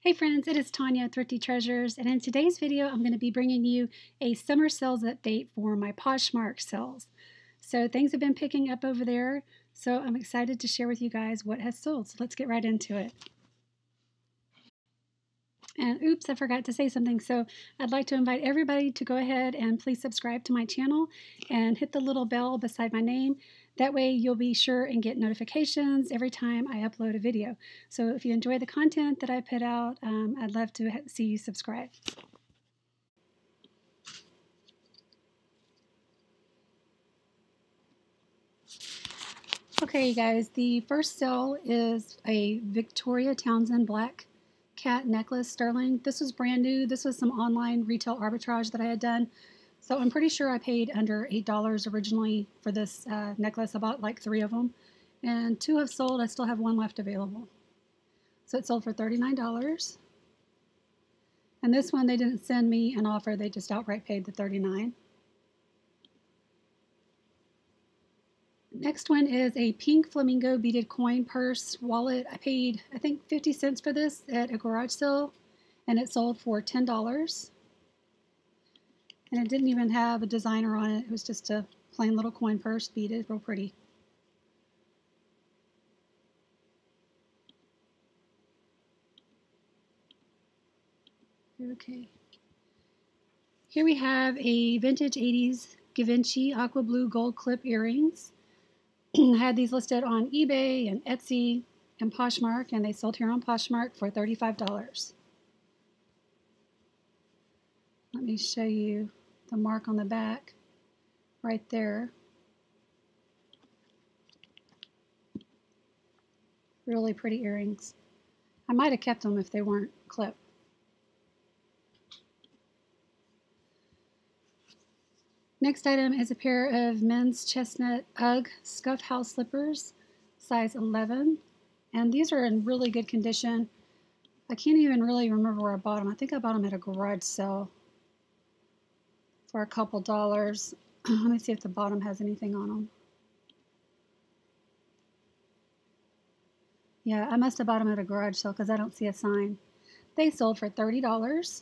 Hey friends, it is Tonya, Thrifty Treasures, and in today's video I'm going to be bringing you a summer sales update for my Poshmark sales. So things have been picking up over there, so I'm excited to share with you guys what has sold. So let's get right into it. And oops, I forgot to say something. So I'd like to invite everybody to go ahead and please subscribe to my channel and hit the little bell beside my name. That way you'll be sure and get notifications every time I upload a video. So if you enjoy the content that I put out, I'd love to see you subscribe. Okay, you guys, the first sale is a Victoria Townsend black cat necklace sterling. This was brand new. This was some online retail arbitrage that I had done. So I'm pretty sure I paid under $8 originally for this necklace. I bought like 3 of them, and 2 have sold. I still have 1 left available. So it sold for $39. And this one, they didn't send me an offer. They just outright paid the $39. Next one is a pink flamingo beaded coin purse wallet. I paid, I think, 50 cents for this at a garage sale, and it sold for $10. And it didn't even have a designer on it. It was just a plain little coin purse, beaded, real pretty. Okay. Here we have a vintage 80s Givenchy aqua blue gold clip earrings. I had these listed on eBay and Etsy and Poshmark, and they sold here on Poshmark for $35. Let me show you the mark on the back right there. Really pretty earrings. I might have kept them if they weren't clipped. Next item is a pair of men's chestnut UGG scuff house slippers, size 11. And these are in really good condition. I can't even really remember where I bought them. I think I bought them at a garage sale for a couple dollars. Let me see if the bottom has anything on them. Yeah, I must have bought them at a garage sale because I don't see a sign. They sold for $30.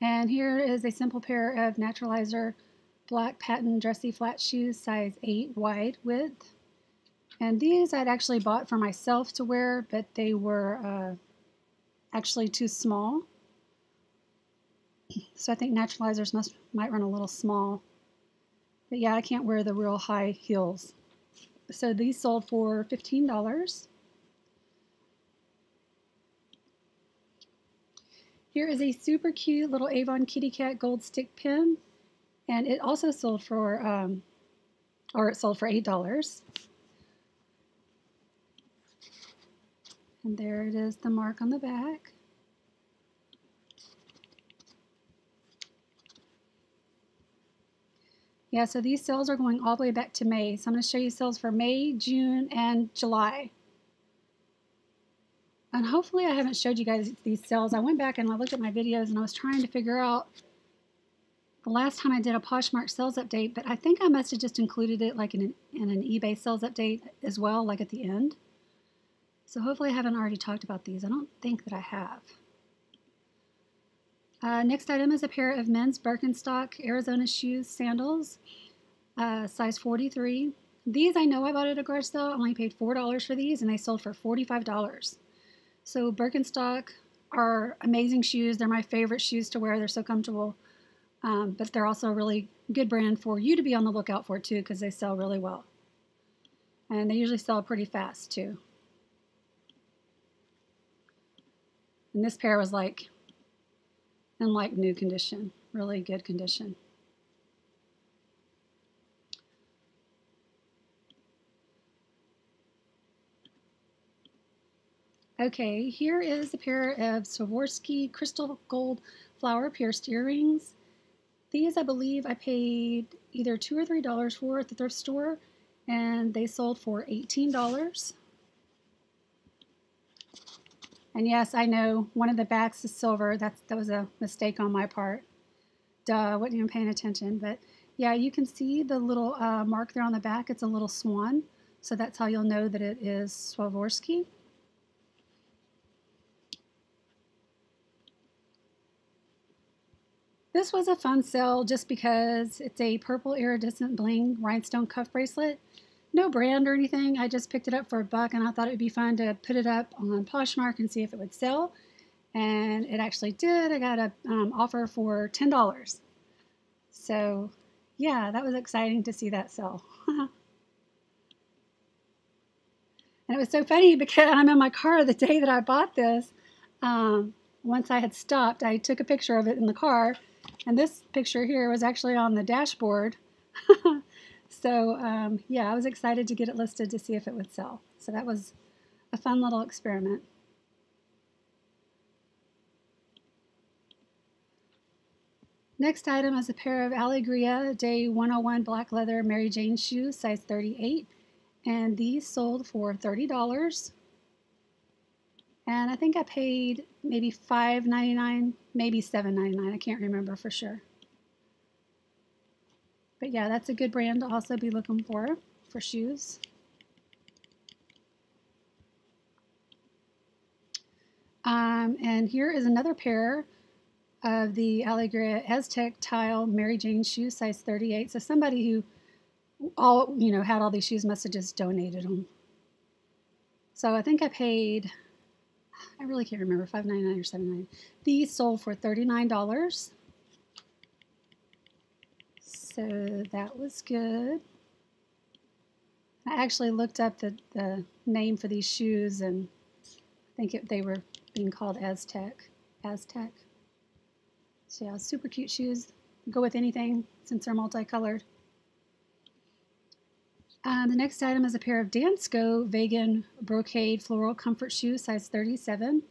And here is a simple pair of Naturalizer black patent dressy flat shoes, size 8 wide width. And these I'd actually bought for myself to wear, but they were actually too small. So I think Naturalizers might run a little small. But yeah, I can't wear the real high heels. So these sold for $15. Here is a super cute little Avon Kitty Cat gold stick pin, and it also sold for, it sold for $8. And there it is, the mark on the back. Yeah, so these sales are going all the way back to May. So I'm going to show you sales for May, June, and July. And hopefully I haven't showed you guys these sales. I went back and I looked at my videos and I was trying to figure out the last time I did a Poshmark sales update, but I think I must have just included it like in an eBay sales update as well, like at the end. So hopefully I haven't already talked about these. I don't think that I have. Next item is a pair of men's Birkenstock Arizona shoes, sandals, size 43. These I know I bought at a garage sale. I only paid $4 for these and they sold for $45. So Birkenstock are amazing shoes. They're my favorite shoes to wear. They're so comfortable. But they're also a really good brand for you to be on the lookout for too, because they sell really well. And they usually sell pretty fast too. And this pair was like in like new condition, really good condition. Okay, here is a pair of Swarovski crystal gold flower pierced earrings. These I believe I paid either $2 or $3 for at the thrift store, and they sold for $18. And yes, I know one of the backs is silver. That was a mistake on my part. Duh, I wasn't even paying attention. But yeah, you can see the little mark there on the back. It's a little swan. So that's how you'll know that it is Swarovski. This was a fun sale just because it's a purple iridescent bling rhinestone cuff bracelet. No brand or anything. I just picked it up for $1 and I thought it would be fun to put it up on Poshmark and see if it would sell. And it actually did. I got an offer for $10. So yeah, that was exciting to see that sell. And it was so funny because I'm in my car the day that I bought this. Once I had stopped, I took a picture of it in the car. And this picture here was actually on the dashboard. So yeah, I was excited to get it listed to see if it would sell. So that was a fun little experiment. Next item is a pair of Allegria Day 101 black leather Mary Jane shoes, size 38. And these sold for $30. And I think I paid maybe $5.99, maybe $7.99. I can't remember for sure. But yeah, that's a good brand to also be looking for shoes. And here is another pair of the Allegria Aztec Tile Mary Jane shoes, size 38. So somebody who had all these shoes must have just donated them. So I think I paid, I really can't remember, $5.99 or $7.99. These sold for $39. So that was good. I actually looked up the name for these shoes, and I think they were being called Aztec. So yeah, super cute shoes. Go with anything since they're multicolored. The next item is a pair of Dansko vegan brocade floral comfort shoes, size 37.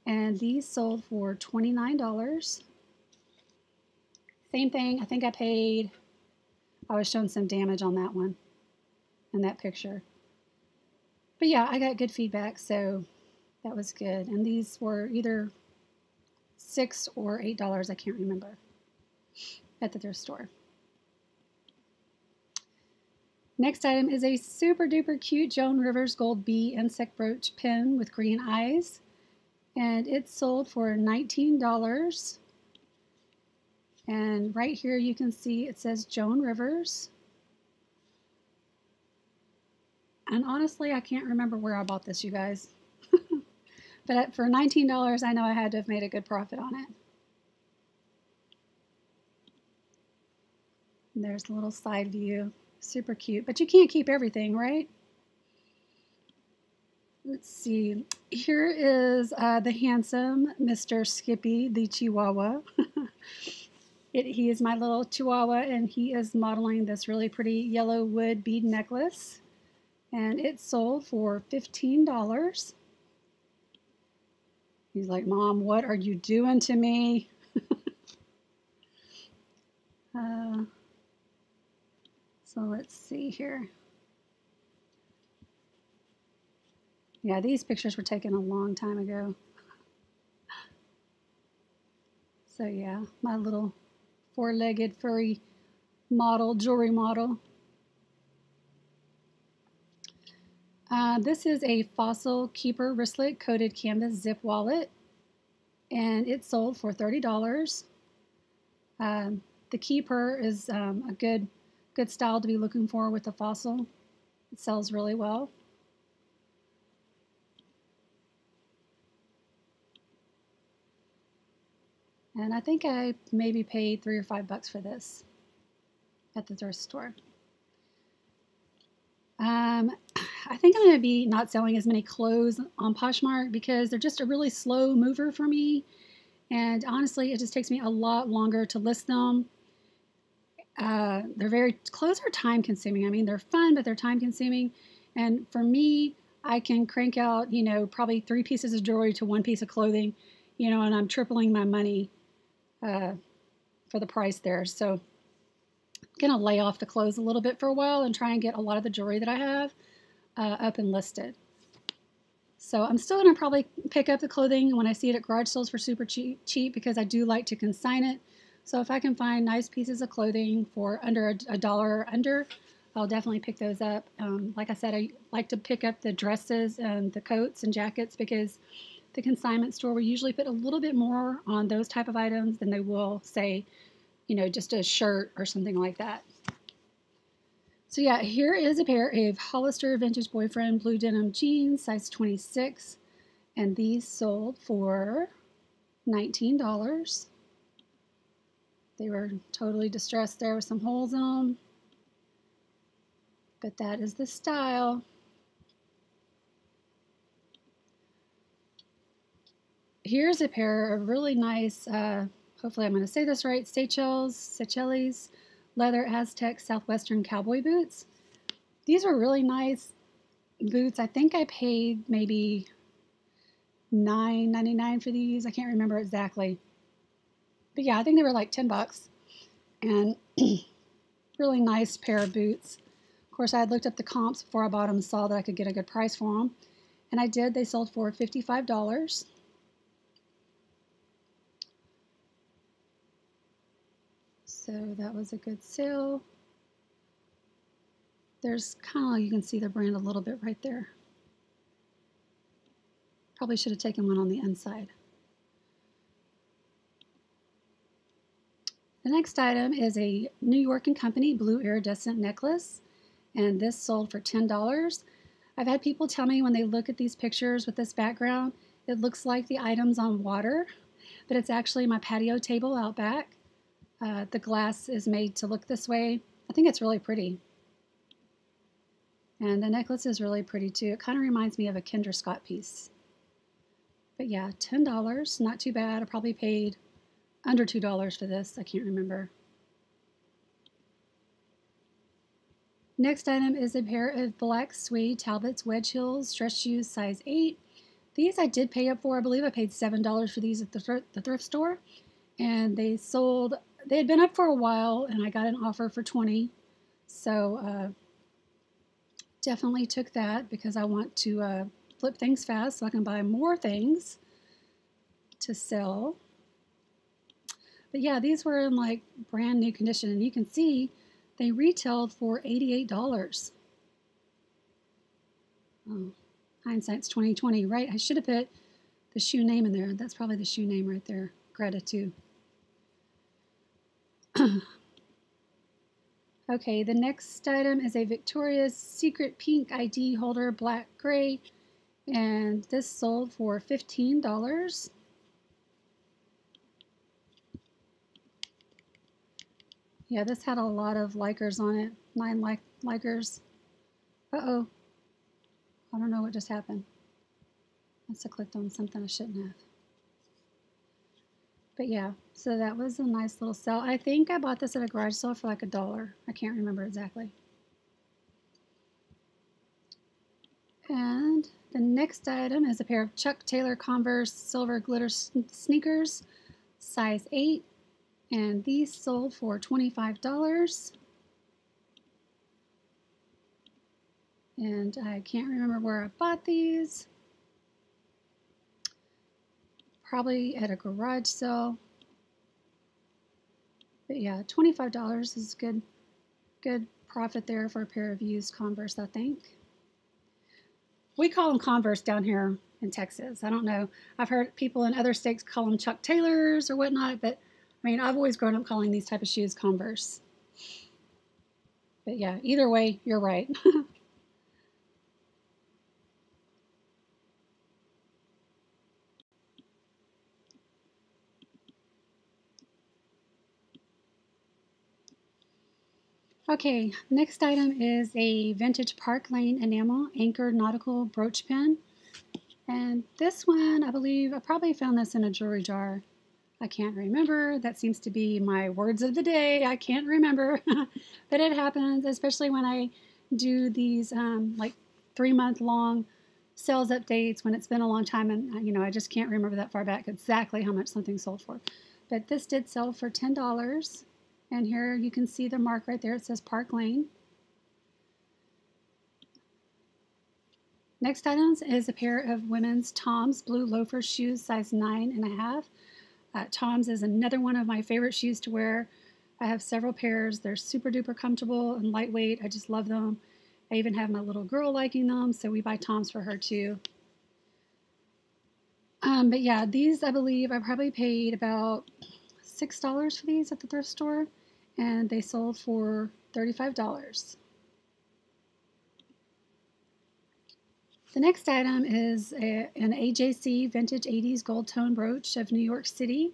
And these sold for $29. Same thing, I think I paid, I was shown some damage on that one, in that picture. But yeah, I got good feedback, so that was good. And these were either $6 or $8, I can't remember, at the thrift store. Next item is a super duper cute Joan Rivers Gold Bee insect brooch pin with green eyes. And it sold for $19. And right here you can see it says Joan Rivers. And honestly, I can't remember where I bought this, you guys. But for $19, I know I had to have made a good profit on it. And there's a little side view. Super cute. But you can't keep everything, right? Let's see. Here is the handsome Mr. Skippy, the Chihuahua. He is my little Chihuahua, and he is modeling this really pretty yellow wood bead necklace. And it sold for $15. He's like, Mom, what are you doing to me? So let's see here. Yeah, these pictures were taken a long time ago. So yeah, my little four-legged furry model, jewelry model. This is a Fossil Keeper wristlet coated canvas zip wallet, and it sold for $30. The Keeper is a good style to be looking for with the Fossil. It sells really well. And I think I maybe paid $3 or $5 for this at the thrift store. I think I'm going to be not selling as many clothes on Poshmark because they're just a really slow mover for me. And honestly, it just takes me a lot longer to list them. Clothes are time consuming. I mean, they're fun, but they're time consuming. And for me, I can crank out, probably 3 pieces of jewelry to 1 piece of clothing, and I'm tripling my money for the price there. So I'm going to lay off the clothes a little bit for a while and try and get a lot of the jewelry that I have up and listed. So I'm still going to probably pick up the clothing when I see it at garage sales for super cheap because I do like to consign it. So if I can find nice pieces of clothing for under $1 or under, I'll definitely pick those up. Like I said, I like to pick up the dresses and the coats and jackets because the consignment store will usually put a little bit more on those type of items than they will, say, just a shirt or something like that. So yeah, here is a pair of Hollister Vintage Boyfriend blue denim jeans, size 26. And these sold for $19. They were totally distressed there with some holes in them. But that is the style. Here's a pair of really nice, hopefully I'm going to say this right, Seychelles leather Aztec Southwestern cowboy boots. These were really nice boots. I think I paid maybe $9.99 for these. I can't remember exactly. But yeah, I think they were like $10. And really nice pair of boots. Of course, I had looked up the comps before I bought them and saw that I could get a good price for them. And I did. They sold for $55. So that was a good sale. There's kind of, you can see the brand a little bit right there. Probably should have taken one on the inside. The next item is a New York & Company blue iridescent necklace, and this sold for $10. I've had people tell me when they look at these pictures with this background, it looks like the item's on water, but it's actually my patio table out back. The glass is made to look this way. I think it's really pretty. And the necklace is really pretty too. It kind of reminds me of a Kendra Scott piece. But yeah, $10, not too bad. I probably paid under $2 for this. I can't remember. Next item is a pair of black suede Talbot's wedge heels dress shoes, size 8. These I did pay up for. I believe I paid $7 for these at the thrift store. And they sold, they had been up for a while, and I got an offer for $20. So definitely took that because I want to flip things fast so I can buy more things to sell. But yeah, these were in like brand new condition, and you can see they retailed for $88. Oh, hindsight's 2020, right? I should have put the shoe name in there. That's probably the shoe name right there. Greta too. Okay, the next item is a Victoria's Secret pink ID holder, black gray, and this sold for $15. Yeah, this had a lot of likers on it, 9 likers. Uh-oh, I don't know what just happened. Must have clicked on something I shouldn't have. But yeah, so that was a nice little sale. I think I bought this at a garage sale for like $1. I can't remember exactly. And the next item is a pair of Chuck Taylor Converse silver glitter sneakers, size 8. And these sold for $25. And I can't remember where I bought these. Probably at a garage sale. But yeah, $25 is good profit there for a pair of used Converse, I think. We call them Converse down here in Texas. I don't know. I've heard people in other states call them Chuck Taylors or whatnot, but I mean, I've always grown up calling these type of shoes Converse. But yeah, either way, you're right. Okay, next item is a vintage Park Lane enamel anchored nautical brooch pin. And this one, I believe, I probably found this in a jewelry jar. I can't remember. That seems to be my words of the day. I can't remember. But it happens, especially when I do these like 3-month long sales updates when it's been a long time and I just can't remember that far back exactly how much something sold for. But this did sell for $10. And here you can see the mark right there. It says Park Lane. Next items is a pair of women's Tom's blue loafer shoes, size 9.5. Tom's is another one of my favorite shoes to wear. I have several pairs. They're super duper comfortable and lightweight. I just love them. I even have my little girl liking them, so we buy Toms for her too. But yeah, these I believe I probably paid about $6 for these at the thrift store, and they sold for $35. The next item is an AJC vintage 80s gold tone brooch of New York City,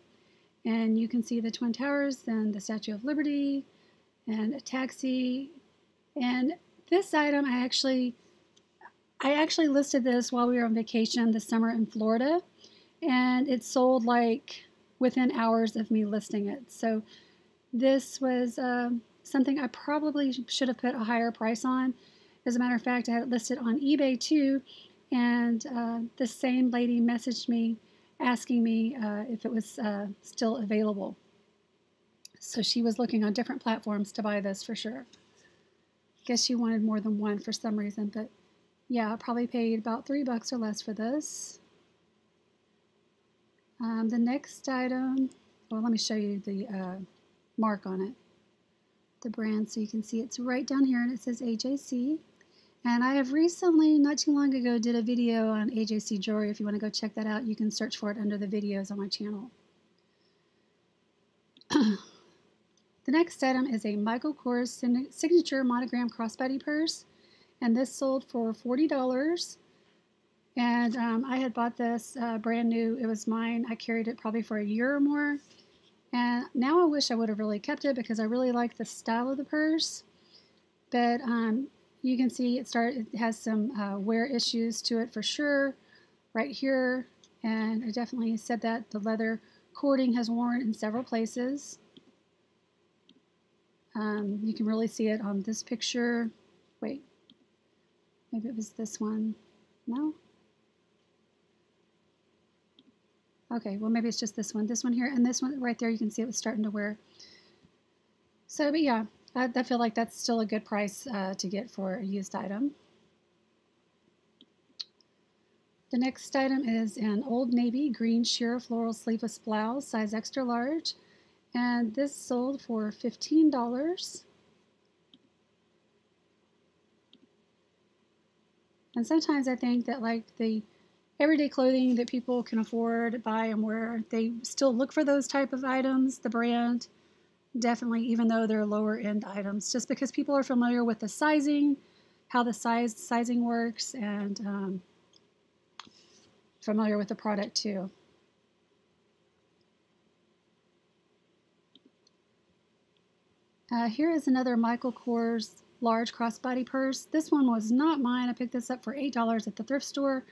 and you can see the Twin Towers and the Statue of Liberty and a taxi. And this item I actually listed this while we were on vacation this summer in Florida, and it sold like within hours of me listing it. So this was something I probably should have put a higher price on. As a matter of fact, I had it listed on eBay too, and the same lady messaged me asking me if it was still available. So she was looking on different platforms to buy this for sure. Guess she wanted more than one for some reason, but yeah, I probably paid about $3 or less for this. The next item, well, let me show you the mark on it, the brand, so you can see it's right down here, and it says AJC. And I have recently, not too long ago, did a video on AJC jewelry. If you want to go check that out, you can search for it under the videos on my channel. The next item is a Michael Kors signature monogram crossbody purse, and this sold for $40. And I had bought this brand new. It was mine. I carried it probably for a year or more. And now I wish I would have really kept it because I really like the style of the purse. But you can see it has some wear issues to it for sure right here. And I definitely said that the leather cording has worn in several places. You can really see it on this picture. Wait, maybe it was this one. No? Okay, well maybe it's just this one here, and this one right there, you can see it was starting to wear. So, but yeah, I feel like that's still a good price to get for a used item. The next item is an Old Navy green sheer floral sleeveless blouse, size extra large, and this sold for $15. And sometimes I think that like the everyday clothing that people can afford, buy and wear, they still look for those type of items, the brand, definitely, even though they're lower end items, just because people are familiar with the sizing, how the sizing works, and familiar with the product too. Here is another Michael Kors large crossbody purse. This one was not mine. I picked this up for $8 at the thrift store.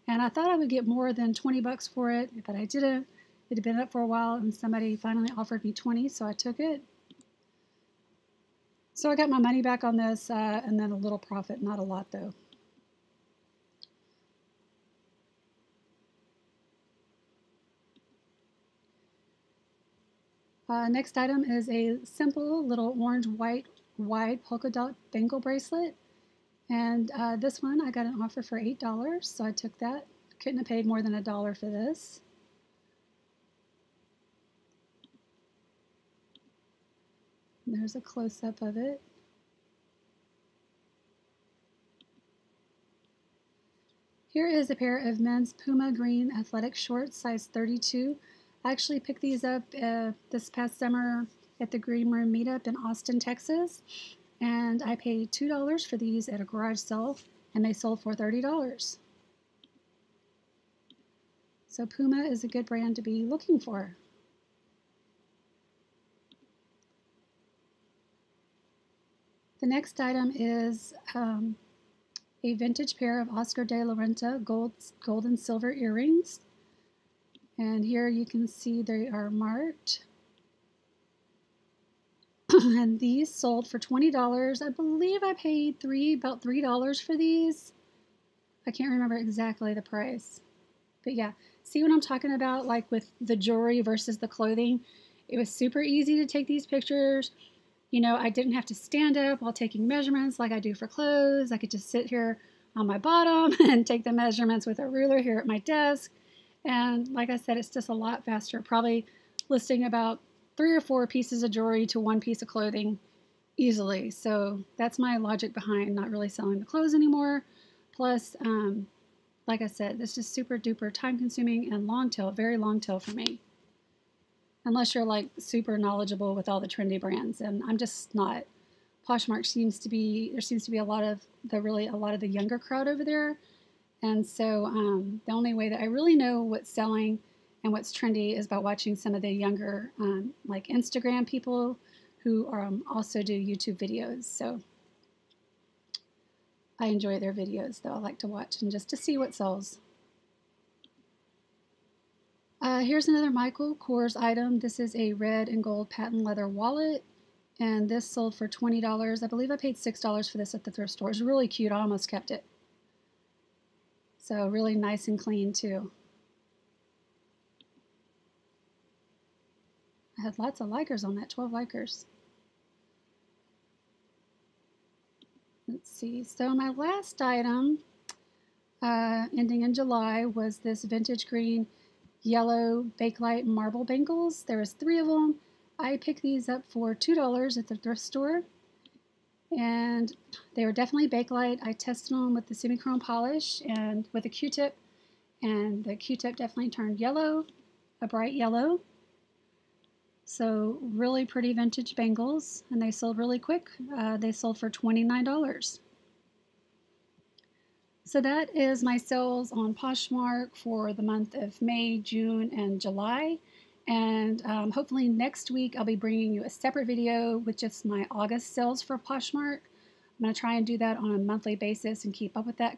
And I thought I would get more than $20 for it, but I didn't. It had been up for a while, and somebody finally offered me $20, so I took it. So I got my money back on this, and then a little profit, not a lot though. Next item is a simple little orange-white wide polka dot bangle bracelet. And this one, I got an offer for $8, so I took that. Couldn't have paid more than $1 for this. And there's a close-up of it. Here is a pair of men's Puma green athletic shorts, size 32. I actually picked these up this past summer at the Green Room meetup in Austin, Texas. And I paid $2 for these at a garage sale, and they sold for $30. So Puma is a good brand to be looking for. The next item is a vintage pair of Oscar de la Renta gold and silver earrings. And here you can see they are marked. And these sold for $20. I believe I paid about $3 for these. I can't remember exactly the price. But yeah, see what I'm talking about? Like with the jewelry versus the clothing. It was super easy to take these pictures. You know, I didn't have to stand up while taking measurements like I do for clothes. I could just sit here on my bottom and take the measurements with a ruler here at my desk. And like I said, it's just a lot faster. Probably listing about 3 or 4 pieces of jewelry to 1 piece of clothing easily. So that's my logic behind not really selling the clothes anymore. Plus, like I said, this is super duper time consuming and long tail, very long tail for me. Unless you're like super knowledgeable with all the trendy brands, and I'm just not. Poshmark seems to be, there seems to be a lot of the younger crowd over there. And so the only way that I really know what's selling and what's trendy is by watching some of the younger like Instagram people who also do YouTube videos. So I enjoy their videos, though. I like to watch and just to see what sells. Here's another Michael Kors item. This is a red and gold patent leather wallet, and this sold for $20. I believe I paid $6 for this at the thrift store. It's really cute. I almost kept it. So really nice and clean too. I had lots of likers on that, 12 likers. Let's see, so my last item, ending in July, was this vintage green yellow Bakelite marble bangles. There was 3 of them. I picked these up for $2 at the thrift store, and they were definitely Bakelite. I tested them with the semi-chrome polish and with a Q-tip, and the Q-tip definitely turned yellow, a bright yellow. So really pretty vintage bangles, and they sold really quick. They sold for $29. So that is my sales on Poshmark for the month of May, June, and July. And hopefully next week I'll be bringing you a separate video with just my August sales for Poshmark. I'm going to try and do that on a monthly basis and keep up with that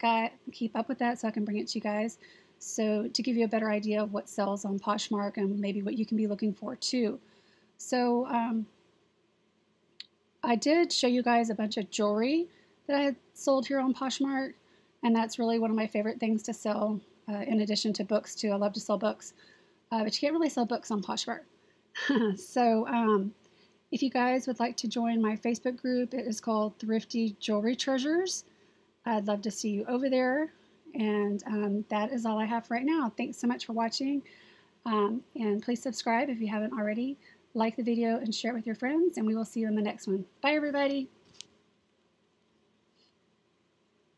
so I can bring it to you guys. So to give you a better idea of what sells on Poshmark and maybe what you can be looking for too. So I did show you guys a bunch of jewelry that I had sold here on Poshmark, and that's really one of my favorite things to sell, in addition to books too. I love to sell books, but you can't really sell books on Poshmark. So if you guys would like to join my Facebook group, it is called Thrifty Jewelry Treasures. I'd love to see you over there, and that is all I have for right now. Thanks so much for watching, and please subscribe if you haven't already. Like the video and share it with your friends, and we will see you in the next one. Bye, everybody.